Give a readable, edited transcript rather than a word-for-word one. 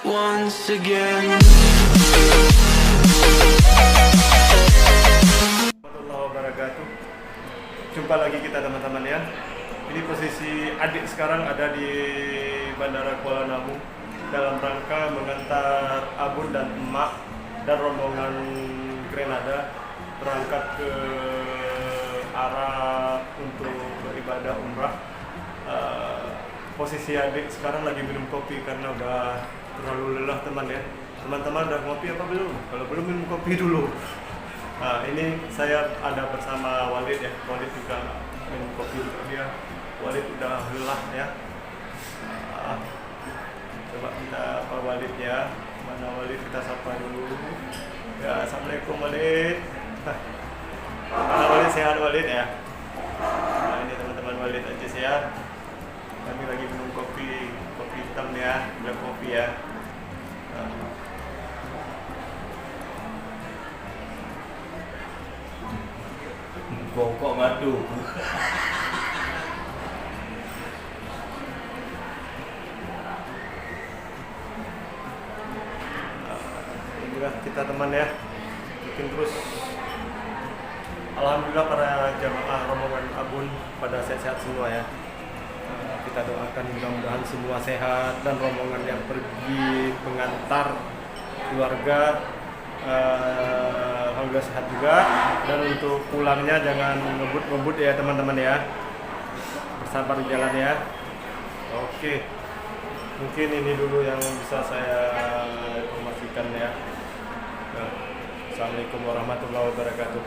once again. Warahmatullahi wabarakatuh. Jumpa lagi kita teman-teman ya. Ini posisi adik sekarang ada di Bandara Kuala Namu dalam rangka mengantar Abun dan Emak dan rombongan Grenada berangkat ke Arab untuk beribadah umrah. Posisi adik sekarang lagi minum kopi karena udah terlalu lelah teman ya. Teman-teman udah ngopi apa belum? Kalau belum minum kopi dulu. Nah, ini saya ada bersama Walid ya. Walid juga minum kopi untuk dia. Walid udah lelah ya. Coba kita Pak Walid ya. Mana Walid, kita sapa dulu. Ya, assalamualaikum Walid. Mana Walid, sehat Walid ya? Nah, ini teman-teman Walid aja ya. Kami lagi minum kopi hitam ya, black kopi ya. Bongkok madu. Inilah kita teman ya, bikin terus. Alhamdulillah para jamaah rombongan Abun pada sehat-sehat semua ya. Kita doakan mudah-mudahan semua sehat dan rombongan yang pergi mengantar keluarga alhamdulillah sehat juga, dan untuk pulangnya jangan ngebut-ngebut ya teman-teman ya, bersabar di jalan ya. Oke, mungkin ini dulu yang bisa saya informasikan ya. Assalamualaikum warahmatullahi wabarakatuh.